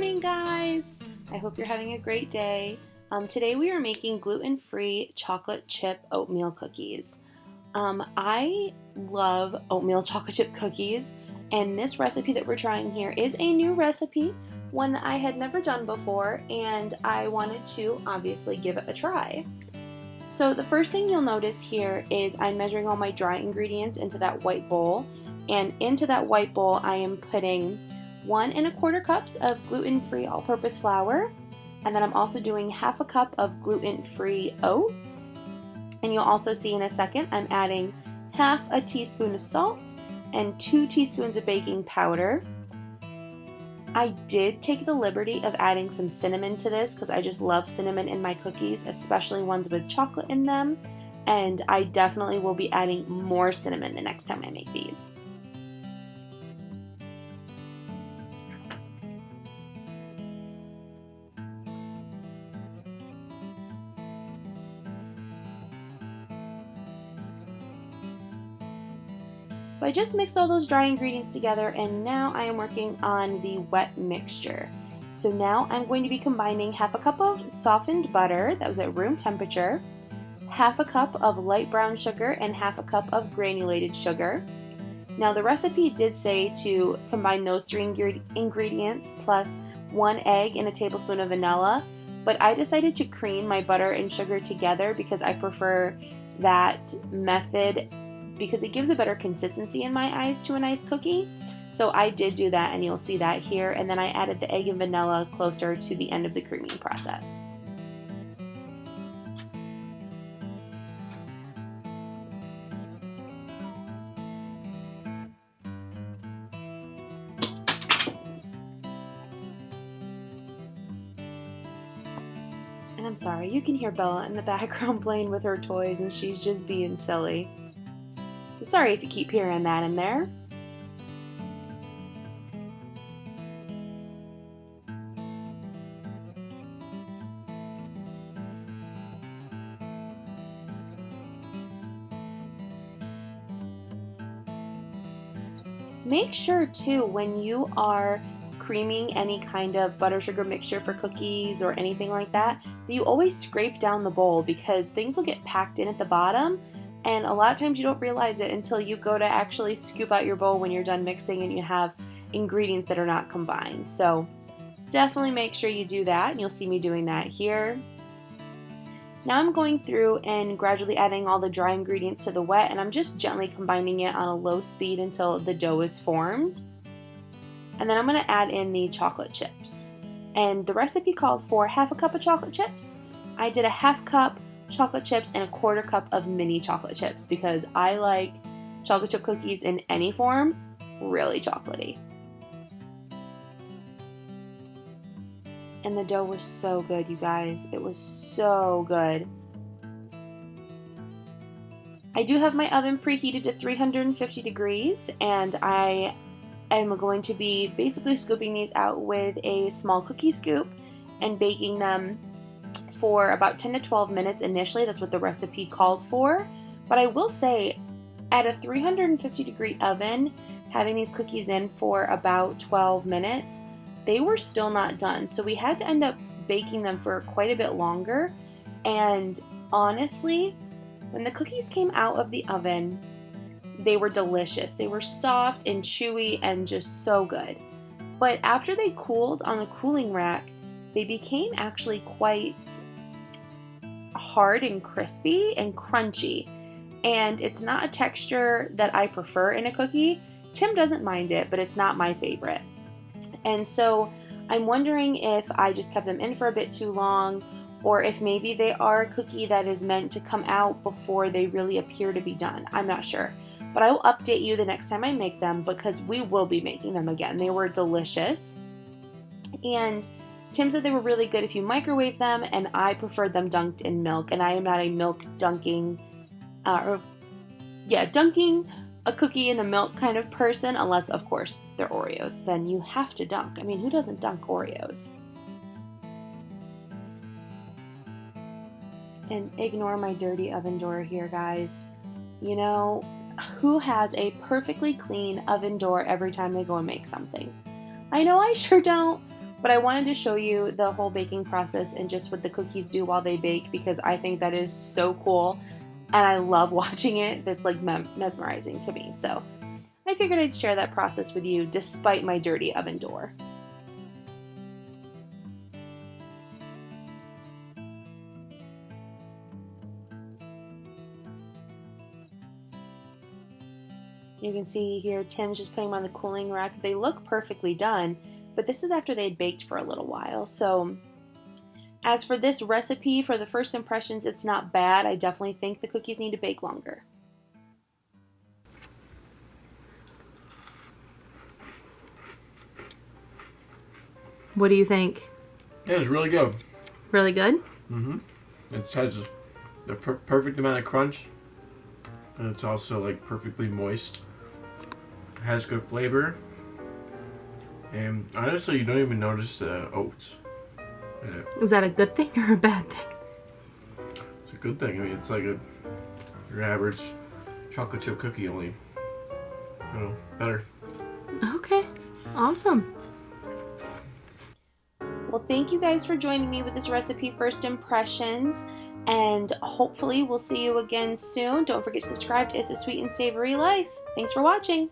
morning, guys! I hope you're having a great day. Today we are making gluten-free chocolate chip oatmeal cookies. I love oatmeal chocolate chip cookies, and this recipe that we're trying here is a new recipe, one that I had never done before, and I wanted to obviously give it a try. So the first thing you'll notice here is I'm measuring all my dry ingredients into that white bowl, and into that white bowl I am putting 1 1/4 cups of gluten-free all-purpose flour, and then I'm also doing 1/2 cup of gluten-free oats, and you'll also see in a second I'm adding 1/2 teaspoon of salt and 2 teaspoons of baking powder. I did take the liberty of adding some cinnamon to this because I just love cinnamon in my cookies, especially ones with chocolate in them, and I definitely will be adding more cinnamon the next time I make these. So I just mixed all those dry ingredients together, and now I am working on the wet mixture. So now I'm going to be combining 1/2 cup of softened butter that was at room temperature, 1/2 cup of light brown sugar, and 1/2 cup of granulated sugar. Now the recipe did say to combine those 3 ingredients plus 1 egg and a tablespoon of vanilla, but I decided to cream my butter and sugar together because I prefer that method because it gives a better consistency in my eyes to a nice cookie. So I did do that, and you'll see that here, and then I added the egg and vanilla closer to the end of the creaming process. And I'm sorry, you can hear Bella in the background playing with her toys, and she's just being silly. So sorry if you keep hearing that in there. Make sure too, when you are creaming any kind of butter sugar mixture for cookies or anything like that you always scrape down the bowl because things will get packed in at the bottom, and a lot of times you don't realize it until you go to actually scoop out your bowl when you're done mixing and you have ingredients that are not combined. So definitely make sure you do that, and you'll see me doing that here. Now I'm going through and gradually adding all the dry ingredients to the wet, and I'm just gently combining it on a low speed until the dough is formed. And then I'm going to add in the chocolate chips. And the recipe called for 1/2 cup of chocolate chips. I did a 1/2 cup chocolate chips and a 1/4 cup of mini chocolate chips because I like chocolate chip cookies in any form, really chocolatey. And the dough was so good, you guys. It was so good. I do have my oven preheated to 350 degrees, and I am going to be basically scooping these out with a small cookie scoop and baking them for about 10 to 12 minutes initially. That's what the recipe called for. But I will say, at a 350 degree oven, having these cookies in for about 12 minutes, they were still not done. So we had to end up baking them for quite a bit longer. And honestly, when the cookies came out of the oven, they were delicious. They were soft and chewy and just so good. But after they cooled on the cooling rack, they became actually quite hard and crispy and crunchy. And it's not a texture that I prefer in a cookie. Tim doesn't mind it, but it's not my favorite. And so I'm wondering if I just kept them in for a bit too long, or if maybe they are a cookie that is meant to come out before they really appear to be done. I'm not sure. But I will update you the next time I make them because we will be making them again. They were delicious. And Tim said they were really good if you microwave them, and I preferred them dunked in milk. And I am not a milk dunking, dunking a cookie in a milk kind of person, unless, of course, they're Oreos. Then you have to dunk. I mean, who doesn't dunk Oreos? And ignore my dirty oven door here, guys. You know, who has a perfectly clean oven door every time they go and make something? I know I sure don't, But I wanted to show you the whole baking process and just what the cookies do while they bake, because I think that is so cool and I love watching it. That's like mesmerizing to me. So I figured I'd share that process with you despite my dirty oven door. You can see here Tim's just putting them on the cooling rack. They look perfectly done, but this is after they'd baked for a little while. So as for this recipe, for the first impressions, it's not bad. I definitely think the cookies need to bake longer. What do you think? Yeah, it's really good. Really good? Mm-hmm. It has the perfect amount of crunch, and it's also like perfectly moist. It has good flavor, and honestly, you don't even notice the oats in it. Is that a good thing or a bad thing? It's a good thing. I mean, it's like your average chocolate chip cookie, only, you know, better. Okay, awesome. Well, thank you guys for joining me with this recipe first impressions, and hopefully we'll see you again soon. Don't forget to subscribe to It's a Sweet and Savory Life. Thanks for watching.